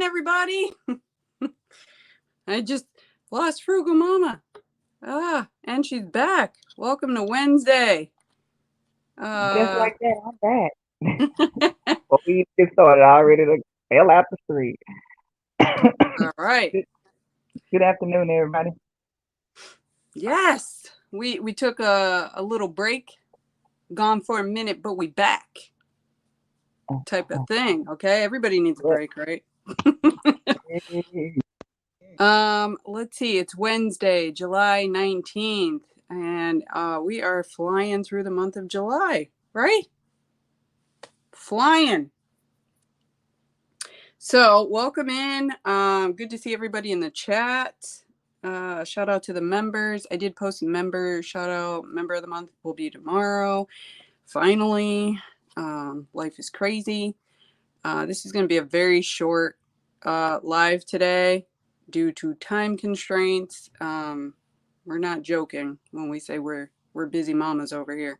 in, everybody. I just lost Frugal Mama. And she's back. Welcome to Wednesday. Just like that, I'm back. Well, we get started already. The hell out the street. All right. Good afternoon, everybody. Yes, we took a little break, gone for a minute, but we back. Type of thing. Okay, everybody needs a break, right? Let's see. It's Wednesday, July 19th, and we are flying through the month of July, right? Flying. So welcome in. Good to see everybody in the chat. Shout out to the members. I did post a member shout out. Member of the month will be tomorrow. Finally, life is crazy. This is going to be a very short live today due to time constraints. We're not joking when we say we're busy mamas over here.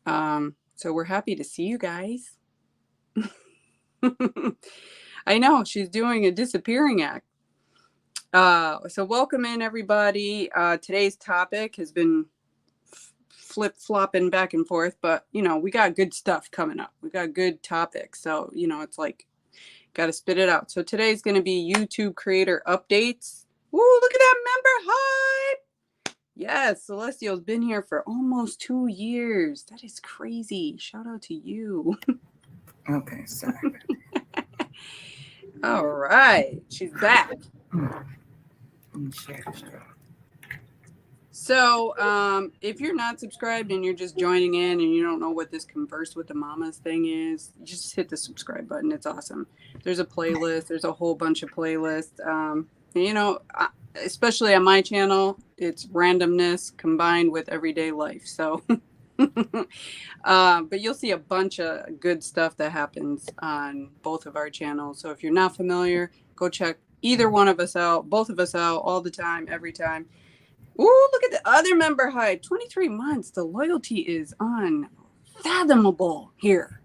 So we're happy to see you guys. I know she's doing a disappearing act. So welcome in, everybody. Today's topic has been flip-flopping back and forth, but we got good stuff coming up. We got good topics, so it's like got to spit it out. So today's going to be YouTube creator updates. Woo, look at that member hype. Yes, Celestial's been here for almost 2 years. That is crazy. Shout out to you. Okay, sorry. All right, she's back. So if you're not subscribed and you're just joining in and you don't know what this Converse with the Mamas thing is, just hit the subscribe button. It's awesome. There's a playlist. There's a whole bunch of playlists. Especially on my channel, it's randomness combined with everyday life. So, but you'll see a bunch of good stuff that happens on both of our channels. So if you're not familiar, go check either one of us out, both of us out all the time, every time. Ooh, look at the other member hype. 23 months. The loyalty is unfathomable here.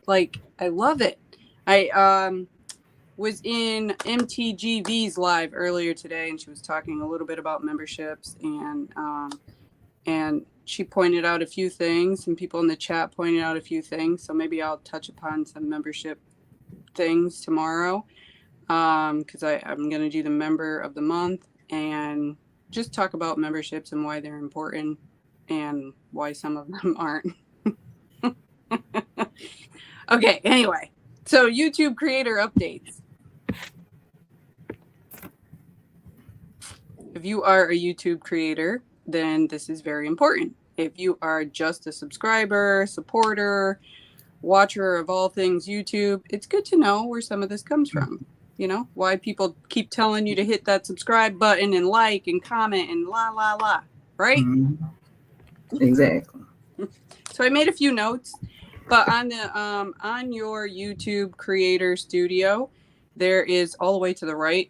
Like, I love it. I was in MTGV's live earlier today, and she was talking a little bit about memberships, and she pointed out a few things. Some people in the chat pointed out a few things. So maybe I'll touch upon some membership things tomorrow, because I'm going to do the member of the month and just talk about memberships and why they're important and why some of them aren't. Okay, anyway. So YouTube creator updates. If you are a YouTube creator, then this is very important. If you are just a subscriber, supporter, watcher of all things YouTube, it's good to know where some of this comes from. Why people keep telling you to hit that subscribe button and like and comment and la, la, la, right? Mm-hmm. Exactly. So I made a few notes, but on the on your YouTube Creator Studio, there is all the way to the right,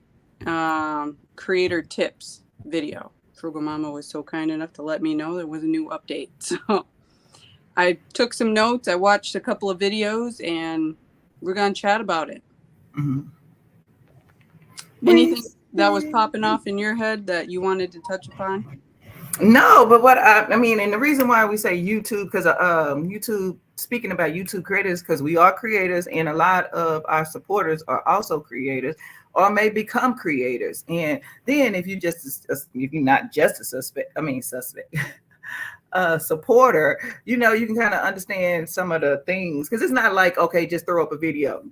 creator tips video. Frugal Mama was so kind enough to let me know there was a new update. So I took some notes. I watched a couple of videos, and we're going to chat about it. Mm-hmm. Anything that was popping off in your head that you wanted to touch upon? No, but what I mean, and the reason why we say YouTube, because YouTube, speaking about YouTube creators, because we are creators, and a lot of our supporters are also creators or may become creators. And then if you're not just a suspect, supporter, you can kind of understand some of the things, because it's not like, okay, just throw up a video,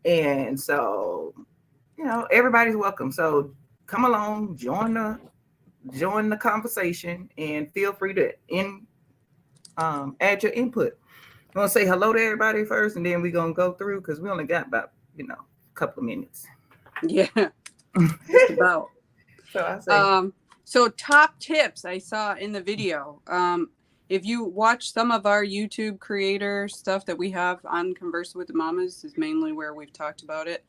and so everybody's welcome. So come along, join the conversation, and feel free to add your input. I'm gonna say hello to everybody first, and then we're gonna go through, because we only got about a couple of minutes. Yeah, just about. So I say, so top tips I saw in the video. If you watch some of our YouTube creator stuff that we have on Converse with the Mamas, is mainly where we've talked about it.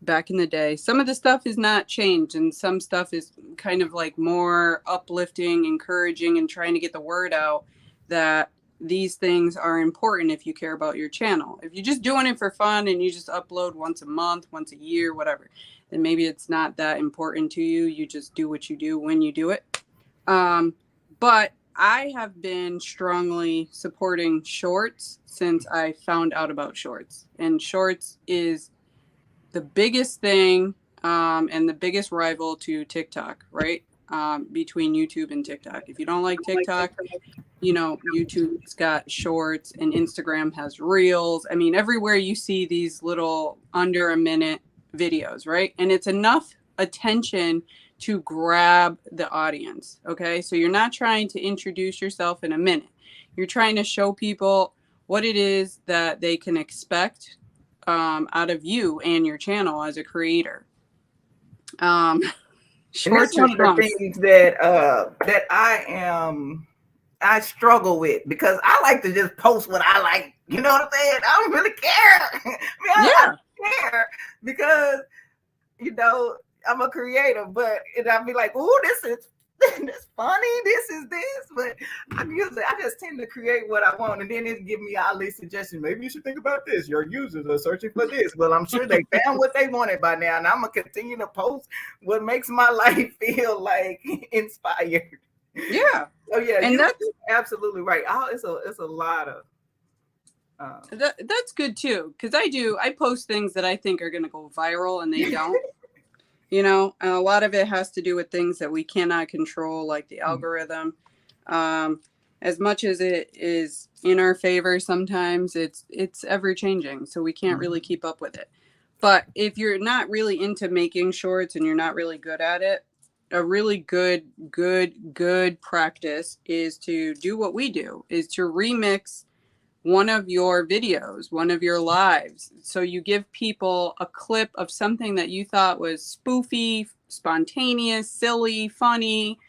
Back in the day, some of the stuff is not changed, and some stuff is kind of like more uplifting, encouraging, and trying to get the word out that these things are important if you care about your channel. If you're just doing it for fun and you just upload once a month, once a year, whatever, then maybe it's not that important to you. You just do what you do when you do it. But I have been strongly supporting shorts since I found out about shorts. And shorts is the biggest thing and the biggest rival to TikTok, right? Between YouTube and TikTok. If you don't like TikTok, you know, YouTube's got shorts and Instagram has reels. I mean, everywhere you see these little under a minute videos, right? And it's enough attention to grab the audience. Okay. So you're not trying to introduce yourself in a minute. You're trying to show people what it is that they can expect out of you and your channel as a creator. And Shorts that's one of the things that I struggle with, because I like to just post what I like. You know what I'm saying? I don't really care. I don't care because, you know, I'm a creator, but I'll be like, "Ooh, this is funny. This is this," but I just tend to create what I want, and then it give me all these suggestions. Maybe you should think about this. Your users are searching for this. Well, I'm sure they found what they wanted by now, and I'm gonna continue to post what makes my life feel like inspired. Yeah. Oh yeah, and that's absolutely right. It's a lot of. That's good too, because I post things that I think are going to go viral and they don't. You know, and a lot of it has to do with things that we cannot control, like the algorithm. As much as it is in our favor, sometimes it's ever changing, so we can't really keep up with it. But if you're not really into making shorts and you're not really good at it, a really good practice is to do what we do, is to remix one of your videos, one of your lives. So you give people a clip of something that you thought was spoofy, spontaneous, silly, funny,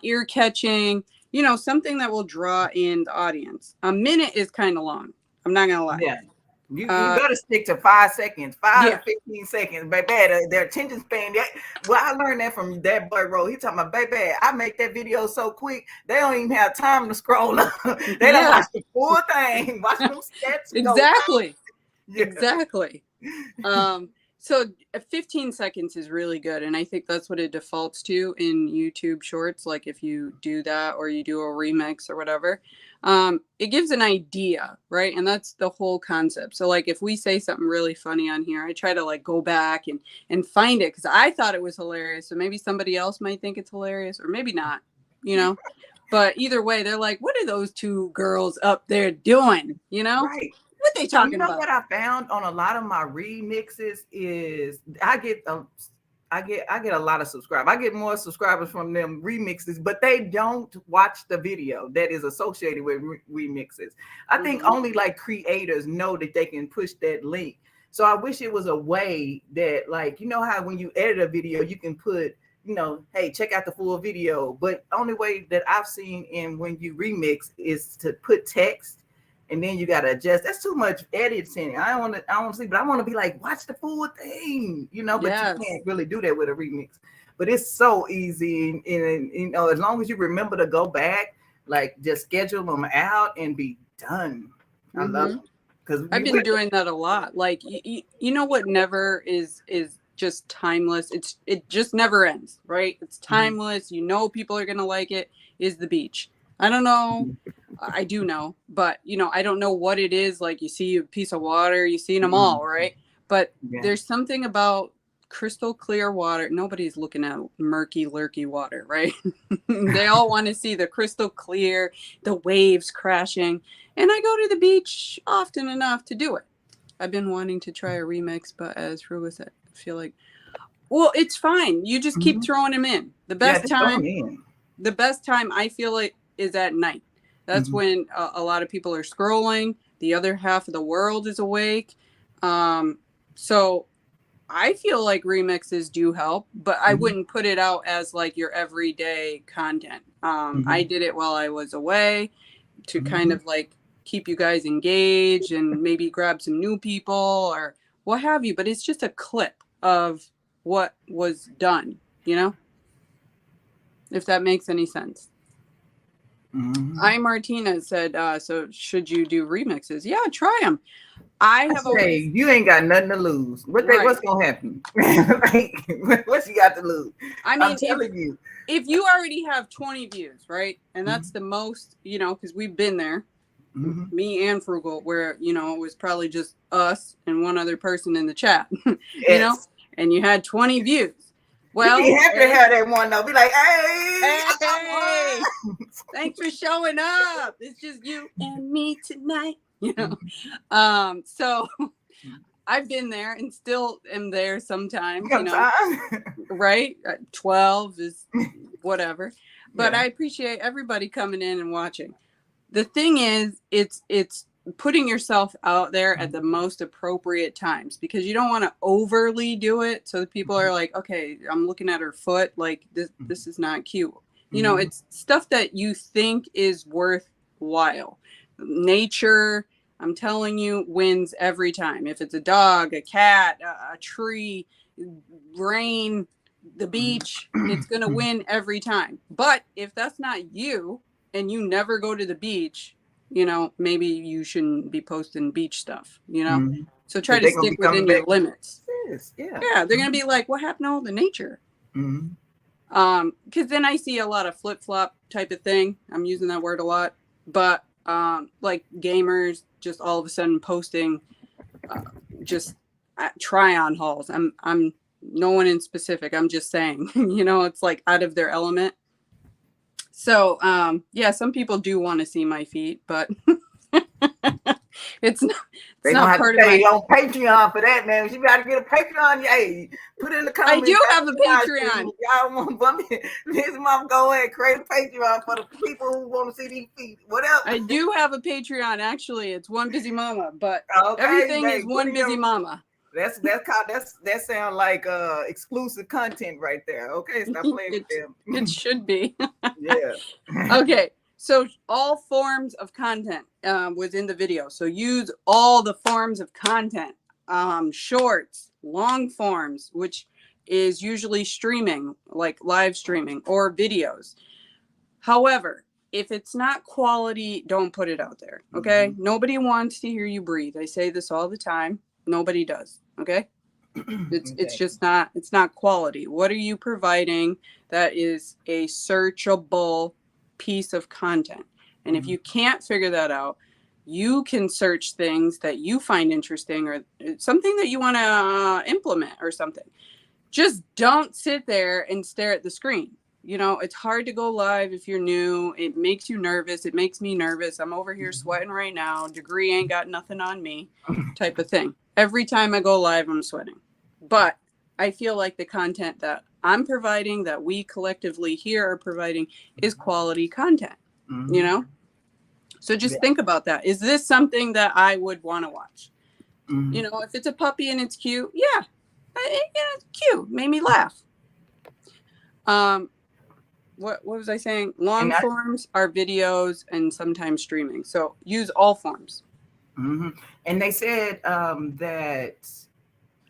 ear-catching, you know, something that will draw in the audience. A minute is kind of long. I'm not going to lie. Yeah. You better stick to 5 seconds, 5 yeah. to 15 seconds, baby. Their attention span. Well, I learned that from that boy Ro. He talking about, baby, I make that video so quick, they don't even have time to scroll up. They don't watch the full thing. Watch them stats. Exactly. Exactly. So 15 seconds is really good. And I think that's what it defaults to in YouTube shorts. Like if you do that or you do a remix or whatever, it gives an idea, right? And that's the whole concept. So like if we say something really funny on here, I try to like go back and find it because I thought it was hilarious. So maybe somebody else might think it's hilarious or maybe not, you know? But either way, they're like, what are those two girls up there doing? You know? Right. What they talking about? What I found on a lot of my remixes is I get a lot of subscribers. I get more subscribers from them remixes, but they don't watch the video that is associated with remixes. I think only like creators know that they can push that link. So I wish it was a way that, like, you know how when you edit a video, you can put, you know, hey, check out the full video. But only way that I've seen in when you remix is to put text. And then you gotta adjust. That's too much editing. I don't want to see, but I want to be like, watch the full thing, you know. But you can't really do that with a remix. But it's so easy, and you know, as long as you remember to go back, like just schedule them out and be done. I love it because I've been doing that a lot. Like you know what never is just timeless. It just never ends, right? It's timeless. You know, people are gonna like it. Is the beach. I don't know. I do know, but you know, I don't know what it is. Like you see a piece of water, you've seen them all, right? But there's something about crystal clear water. Nobody's looking at murky, lurky water, right? They all want to see the crystal clear, the waves crashing. And I go to the beach often enough to do it. I've been wanting to try a remix, but as Rue said, I feel like, well, it's fine. You just keep throwing them in. The best time I feel like is at night. That's when a lot of people are scrolling. The other half of the world is awake. So I feel like remixes do help, but I wouldn't put it out as like your everyday content. I did it while I was away to kind of like keep you guys engaged and maybe grab some new people or what have you. But it's just a clip of what was done, you know, if that makes any sense. I Martina said, so should you do remixes? Yeah, try them. I have always, you ain't got nothing to lose. What's gonna happen? Like, what's you got to lose? I mean, I'm telling you. If you already have 20 views, right? And that's the most, you know, because we've been there, me and Frugal, where, you know, it was probably just us and one other person in the chat, you know, and you had 20 views. Well, you have to have that one though. Be like, hey, thanks for showing up. It's just you and me tonight, you know. So I've been there and still am there sometimes, you know, right? 12 is whatever, but I appreciate everybody coming in and watching. The thing is, it's putting yourself out there at the most appropriate times, because you don't want to overly do it. So the people are like, okay, I'm looking at her foot. Like this is not cute. You know, it's stuff that you think is worthwhile. Nature, I'm telling you, wins every time. If it's a dog, a cat, a tree, rain, the beach, it's going to win every time. But if that's not you and you never go to the beach, you know, maybe you shouldn't be posting beach stuff, you know? So try to stick within your limits. Yeah, they're going to be like, what happened to all the nature? Because then I see a lot of flip-flop type of thing. I'm using that word a lot. But like gamers just all of a sudden posting just try-on hauls. I'm no one in specific. I'm just saying, you know, it's like out of their element. So yeah, some people do want to see my feet, but it's not part of my on Patreon for that, man. You got to get a Patreon. Hey, put in the comments. I do have a Patreon. Y'all want his mom go ahead and create a Patreon for the people who want to see these feet. What else? I do have a Patreon. Actually, it's One Busy Mama, but everything is One Busy Mama. That sound like exclusive content right there. Okay, stop playing with them. It should be. Yeah. Okay. So all forms of content was in the video. So use all the forms of content, shorts, long forms, which is usually streaming, like live streaming, or videos. However, if it's not quality, don't put it out there. Okay. Nobody wants to hear you breathe. I say this all the time. Nobody does. Okay. It's just not, it's not quality. What are you providing that is a searchable piece of content? And if you can't figure that out, you can search things that you find interesting or something that you want to implement or something. Just don't sit there and stare at the screen. You know, it's hard to go live if you're new. It makes you nervous. It makes me nervous. I'm over here sweating right now. Degree ain't got nothing on me type of thing. Every time I go live, I'm sweating. But I feel like the content that I'm providing, that we collectively here are providing, is quality content, you know? So just think about that. Is this something that I would want to watch? You know, if it's a puppy and it's cute, yeah, it's cute. Made me laugh. What was I saying? Long forms are videos and sometimes streaming. So use all forms. And they said that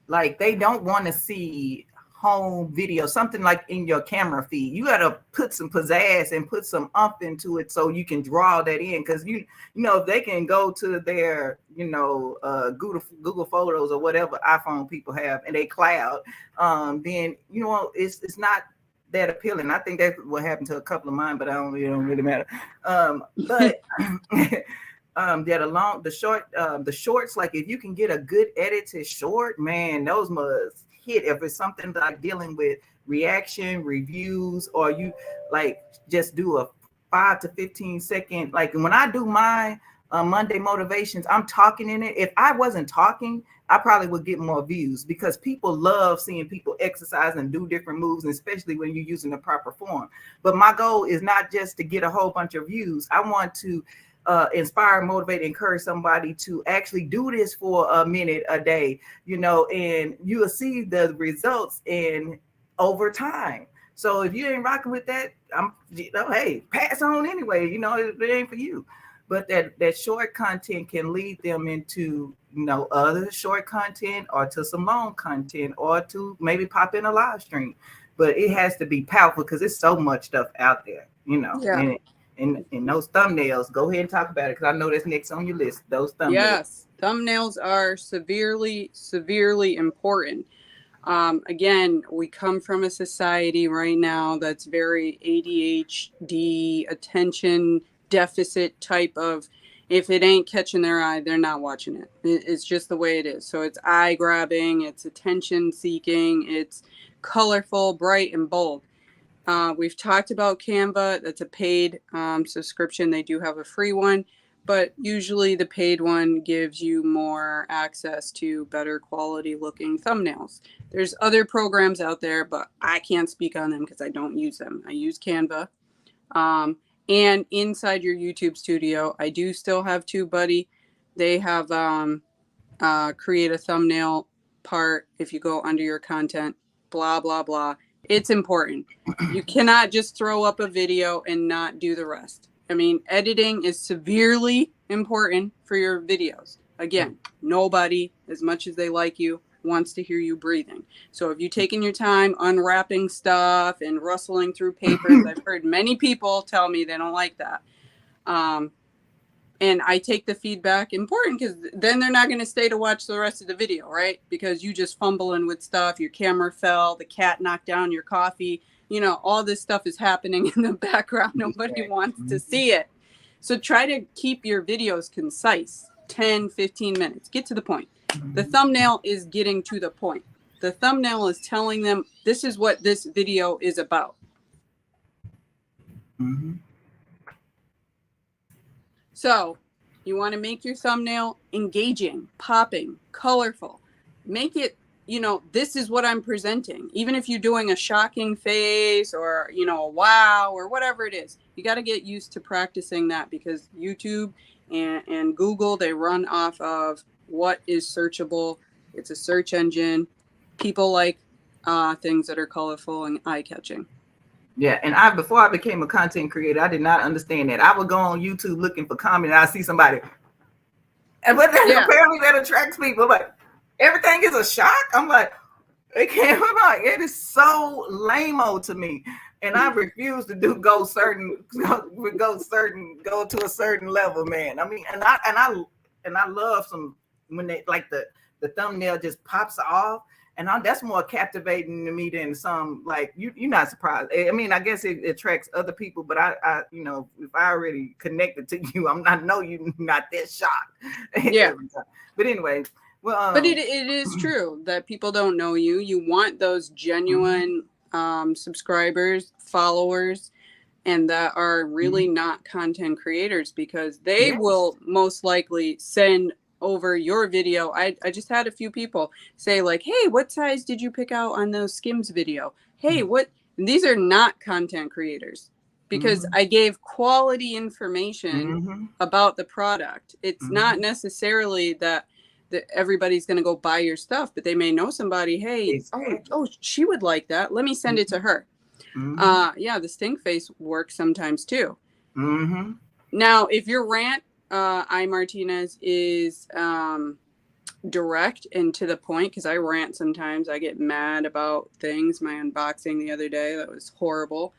like they don't want to see home video, something like in your camera feed. You got to put some pizzazz and put some umph into it so you can draw that in. Because you know, if they can go to their, you know, Google Photos or whatever iPhone people have and they cloud, then, you know, it's not that appealing. I think that's what happened to a couple of mine, but it don't really matter. But the shorts, like if you can get a good edited short, man, those must hit. If it's something like dealing with reaction, reviews, or you like just do a 5 to 15 second, like when I do my Monday motivations, I'm talking in it. If I wasn't talking, I probably would get more views, because people love seeing people exercise and do different moves, and especially when you're using the proper form. But my goal is not just to get a whole bunch of views. I want to inspire, motivate, encourage somebody to actually do this for a minute a day, you know, and you will see the results in over time. So if you ain't rocking with that, hey, pass on anyway, you know, it ain't for you. But that short content can lead them into, you know, other short content, or to some long content, or to maybe pop in a live stream. But it has to be powerful, because there's so much stuff out there, you know. Yeah. And those thumbnails, go ahead and talk about it because I know that's next on your list. Those thumbnails. Yes, thumbnails are severely, severely important. Again, we come from a society right now that's very ADHD, attention deficit type of, if it ain't catching their eye, they're not watching it. It's just the way it is. So it's eye grabbing, it's attention seeking, it's colorful, bright, and bold. We've talked about Canva. That's a paid subscription. They do have a free one, but usually the paid one gives you more access to better quality looking thumbnails. There's other programs out there, but I can't speak on them because I don't use them. I use Canva. And inside your YouTube studio, I do still have TubeBuddy. They have create a thumbnail part if you go under your content, blah, blah, blah. It's important. You cannot just throw up a video and not do the rest. I mean, editing is severely important for your videos. Again, nobody, as much as they like you, wants to hear you breathing. So if you're taking your time unwrapping stuff and rustling through papers, I've heard many people tell me they don't like that. And I take the feedback important because then they're not going to stay to watch the rest of the video, right? Because you just fumbling with stuff, your camera fell, the cat knocked down your coffee, you know, all this stuff is happening in the background. Nobody wants to see it. So try to keep your videos concise, 10, 15 minutes, get to the point. The thumbnail is getting to the point. The thumbnail is telling them this is what this video is about. Mm-hmm. So you want to make your thumbnail engaging, popping, colorful. Make it, you know, this is what I'm presenting. Even if you're doing a shocking face or, you know, a wow or whatever it is, you got to get used to practicing that because YouTube and Google, they run off of what is searchable. It's a search engine. People like things that are colorful and eye-catching. Yeah, and before I became a content creator, I did not understand that. I would go on YouTube looking for comment, and I see somebody, and apparently that attracts people. I'm like, everything is a shock. I'm like, it can't. I'm like, it is so lame-o to me, and I refuse to go to a certain level, man. I mean, and I love some when they like the thumbnail just pops off. And that's more captivating to me than some, like, you're not surprised. I mean, I guess it attracts other people, but I you know, if I already connected to you, I know you're not that shocked. Yeah. But anyway, well. But it is true that people don't know you. You want those genuine subscribers, followers, and that are really not content creators because they will most likely send over your video. I just had a few people say like, hey, what size did you pick out on those Skims video? Hey, what? And these are not content creators because I gave quality information about the product. It's not necessarily that everybody's going to go buy your stuff, but they may know somebody. Hey, oh, she would like that. Let me send it to her. Yeah, the stink face works sometimes too. Now, if your rant Martinez is direct and to the point, because I rant sometimes. I get mad about things. My unboxing the other day, that was horrible.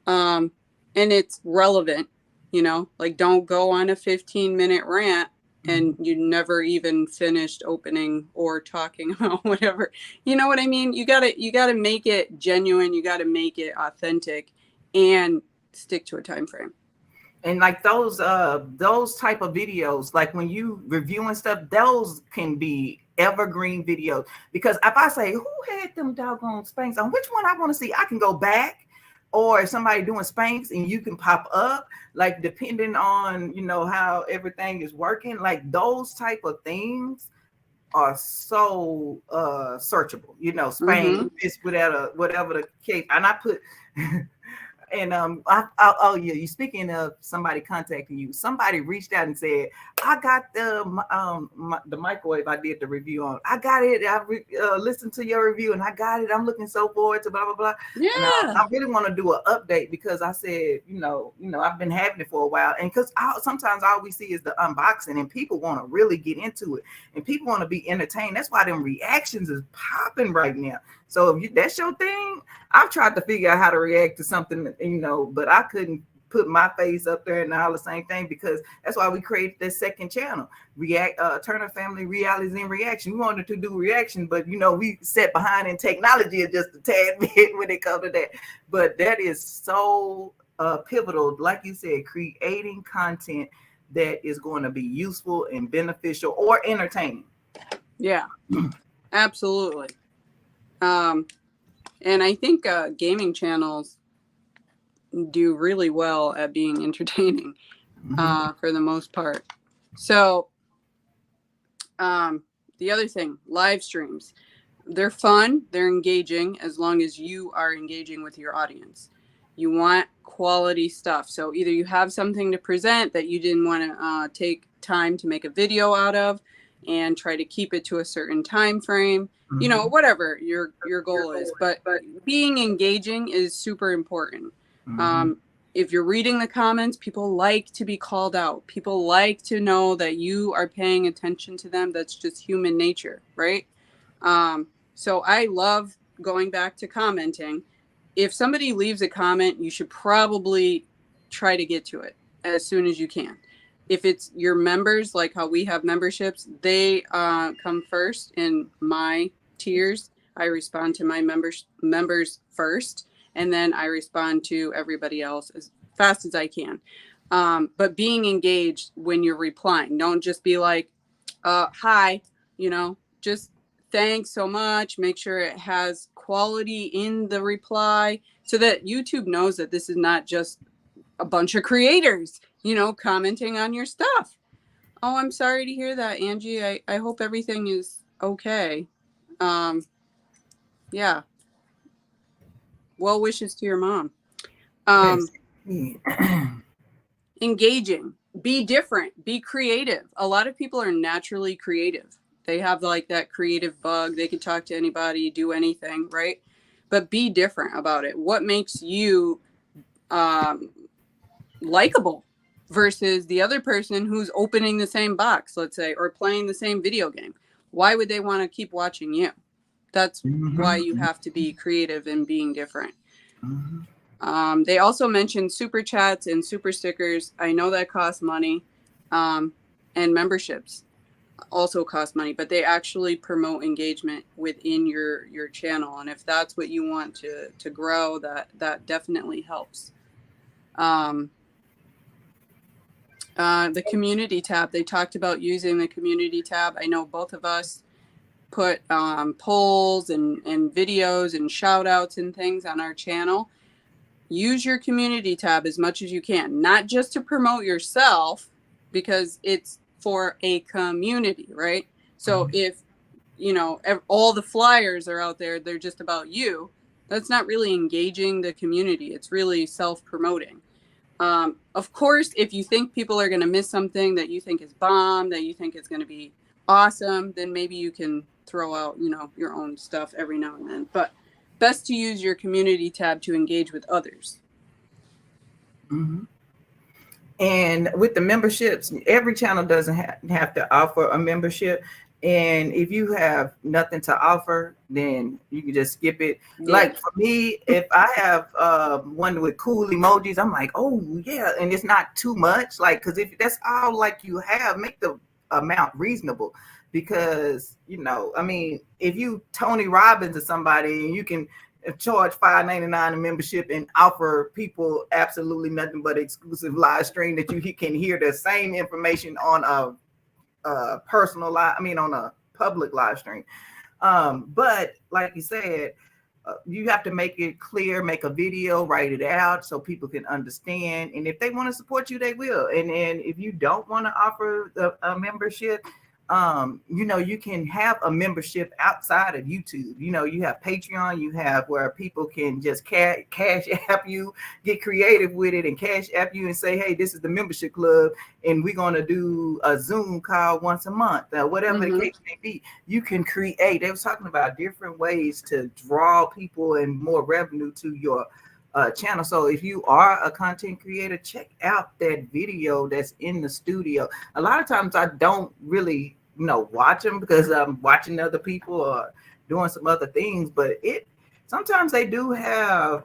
And it's relevant, you know, like don't go on a 15-minute rant and you never even finished opening or talking about whatever. You know what I mean? You gotta make it genuine, you gotta make it authentic and stick to a time frame. And like those type of videos, like when you reviewing stuff, those can be evergreen videos. Because if I say, who had them doggone Spanx on, which one I want to see, I can go back. Or if somebody doing Spanx and you can pop up, like depending on, you know, how everything is working, like those type of things are so searchable, you know, Spanx, whatever the case. And I put and oh yeah, you speaking of somebody contacting you, somebody reached out and said, I got the microwave I did the review on. I got it. I listened to your review and I got it. I'm looking so forward to blah blah blah. Yeah. And I really want to do an update because I said, you know, I've been having it for a while, and because sometimes all we see is the unboxing, and people want to really get into it, and people want to be entertained. That's why them reactions is popping right now. So if that's your thing, I've tried to figure out how to react to something, you know, but I couldn't put my face up there and all the same thing, because that's why we created this second channel, Turner Family Realities in Reaction. We wanted to do reaction, but we set behind in technology just a tad bit when it comes to that. But that is so pivotal, like you said, creating content that is going to be useful and beneficial or entertaining. Yeah, absolutely. And I think gaming channels do really well at being entertaining for the most part. So the other thing, live streams, they're fun, they're engaging, as long as you are engaging with your audience. You want quality stuff. So either you have something to present that you didn't want to take time to make a video out of and try to keep it to a certain time frame, whatever your goal is. But being engaging is super important. If you're reading the comments, people like to be called out. People like to know that you are paying attention to them. That's just human nature, right? So I love going back to commenting. If somebody leaves a comment, you should probably try to get to it as soon as you can. If it's your members, like how we have memberships, they come first in my tiers. I respond to my members first, and then I respond to everybody else as fast as I can. But being engaged when you're replying, don't just be like, hi, just thanks so much. Make sure it has quality in the reply so that YouTube knows that this is not just a bunch of creators, commenting on your stuff. Oh, I'm sorry to hear that, Angie. I hope everything is okay. Yeah. Well wishes to your mom. Engaging, be different, be creative. A lot of people are naturally creative. They have like that creative bug. They can talk to anybody, do anything, right? But be different about it. What makes you likable versus the other person who's opening the same box, let's say, or playing the same video game? Why would they want to keep watching you? That's why you have to be creative and being different. They also mentioned super chats and super stickers. I know that costs money, and memberships also cost money, but they actually promote engagement within your channel. And if that's what you want to grow, that definitely helps. The community tab, they talked about using the community tab. I know both of us put polls and videos and shout outs and things on our channel. Use your community tab as much as you can, not just to promote yourself, because it's for a community, right? So if, all the flyers are out there, they're just about you, that's not really engaging the community. It's really self-promoting. Of course, if you think people are going to miss something that you think is bomb, that you think is going to be awesome, then maybe you can throw out, your own stuff every now and then. But best to use your community tab to engage with others. And with the memberships, every channel doesn't have to offer a membership. And if you have nothing to offer, then you can just skip it. Yeah. Like for me, if I have one with cool emojis, I'm like, oh yeah, and it's not too much. Like, because if that's all like you have, make the amount reasonable. Because if you Tony Robbins or somebody, and you can charge $5.99 a membership and offer people absolutely nothing but exclusive live stream that you can hear the same information on a personal live, on a public live stream. But like you said, you have to make it clear, make a video, write it out so people can understand. And if they want to support you, they will. And if you don't want to offer a membership, you can have a membership outside of YouTube. You have Patreon, you have where people can just cash app you, get creative with it and cash app you and say, hey, this is the membership club and we're going to do a Zoom call once a month, whatever the case may be. You can create. They was talking about different ways to draw people and more revenue to your channel. So if you are a content creator, check out that video that's in the studio. A lot of times I don't really watch them because I'm watching other people or doing some other things, but sometimes they do have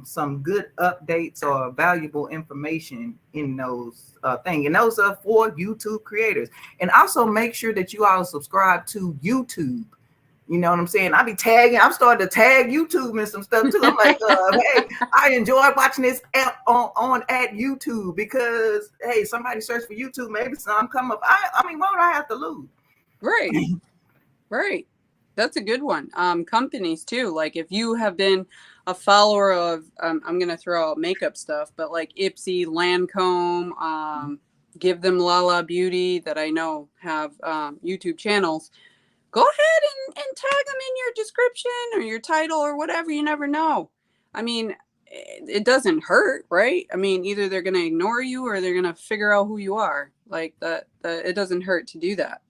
some good updates or valuable information in those things. And those are for YouTube creators. And also make sure that you all subscribe to YouTube. You know what I'm saying? I be tagging. I'm starting to tag YouTube and some stuff too. I'm like, hey, I enjoy watching this on at YouTube because, hey, somebody search for YouTube, maybe some come up. I mean, what would I have to lose? Right. Right. That's a good one. Companies too. Like if you have been a follower of, I'm going to throw out makeup stuff, but like IPSY, Lancome, Give Them Lala Beauty that I know have YouTube channels. Go ahead and tag them in your description or your title or whatever. You never know. I mean, it doesn't hurt, right? I mean, either they're going to ignore you or they're going to figure out who you are. Like that, it doesn't hurt to do that.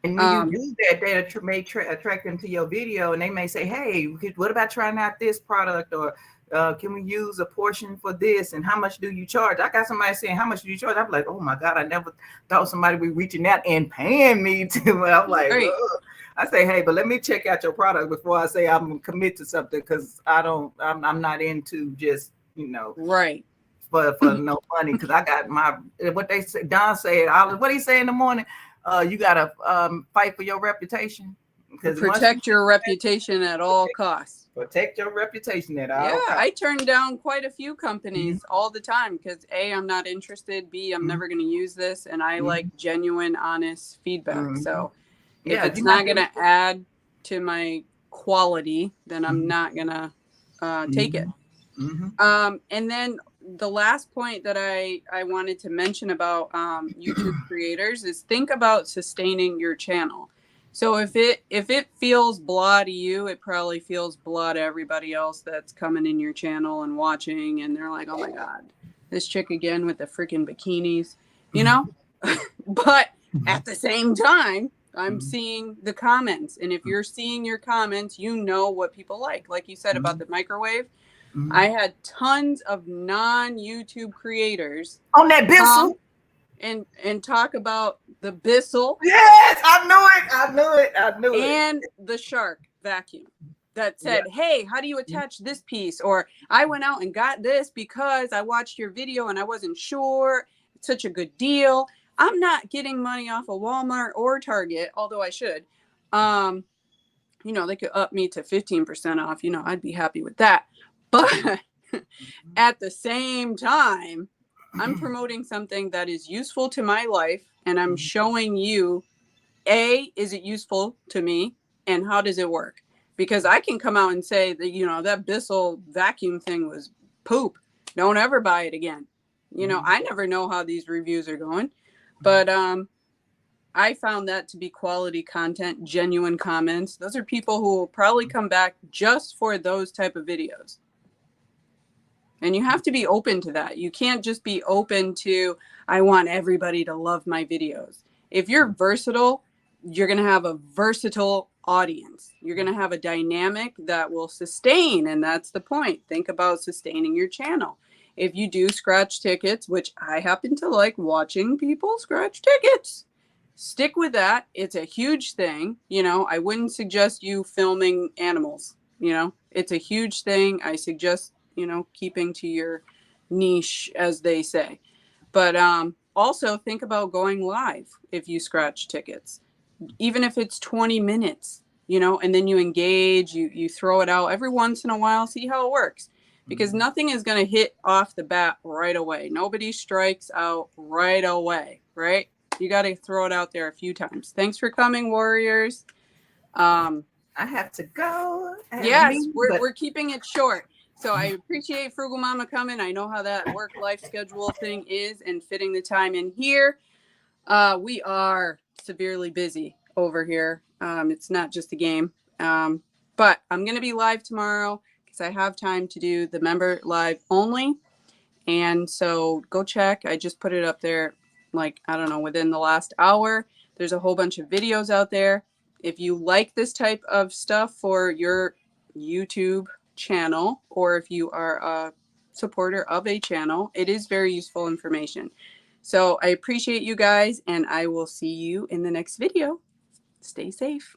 And when you do that, they may attract them to your video, and they may say, hey, what about trying out this product? Or can we use a portion for this? And how much do you charge? I got somebody saying, how much do you charge? I'm like, oh my God, I never thought somebody would be reaching out and paying me to. I'm like, right. I say, hey, but let me check out your product before I say I'm commit to something, because I'm not into just, you know, right. For no money, because I got my, what they say, Don said, what did he say in the morning? You gotta fight for your reputation. Protect your reputation at all costs. Protect your reputation at all costs. I turn down quite a few companies all the time because A, I'm not interested. B, I'm never going to use this, and I like genuine, honest feedback. So if it's not going to add to my quality, then I'm not going to take it. And then the last point that I wanted to mention about YouTube creators is think about sustaining your channel. So if it feels blah to you, it probably feels blah to everybody else that's coming in your channel and watching, and they're like, oh my God, this chick again with the freaking bikinis, you know? But at the same time, I'm seeing the comments, and if you're seeing your comments, you know what people like you said about the microwave. I had tons of non-YouTube creators on that Bissell and talk about the Bissell. Yes, I knew it. And the Shark vacuum that said, hey, how do you attach this piece? Or I went out and got this because I watched your video and I wasn't sure. It's such a good deal. I'm not getting money off of Walmart or Target, although I should. You know, they could up me to 15% off. You know, I'd be happy with that. But at the same time, I'm promoting something that is useful to my life, and I'm showing you, A, is it useful to me, and how does it work? Because I can come out and say that, you know, that Bissell vacuum thing was poop. Don't ever buy it again. You know, I never know how these reviews are going, but I found that to be quality content, genuine comments. Those are people who will probably come back just for those type of videos. And you have to be open to that. You can't just be open to, I want everybody to love my videos. If you're versatile, you're going to have a versatile audience. You're going to have a dynamic that will sustain. And that's the point. Think about sustaining your channel. If you do scratch tickets, which I happen to like watching people scratch tickets, stick with that. It's a huge thing. You know, I wouldn't suggest you filming animals. You know, it's a huge thing. I suggest, you know, keeping to your niche, as they say. But also think about going live if you scratch tickets, even if it's 20 minutes, you know, and then you engage, you throw it out every once in a while, see how it works, because nothing is going to hit off the bat right away. Nobody strikes out right away, right? You got to throw it out there a few times. Thanks for coming, warriors. I have to go. Yes, we're keeping it short. So I appreciate Frugal Mama coming. I know how that work-life schedule thing is and fitting the time in here. We are severely busy over here. It's not just a game. But I'm going to be live tomorrow because I have time to do the member live only. And so go check. I just put it up there, like, I don't know, within the last hour. There's a whole bunch of videos out there. If you like this type of stuff for your YouTube channel, or if you are a supporter of a channel, it is very useful information. So I appreciate you guys, and I will see you in the next video. Stay safe.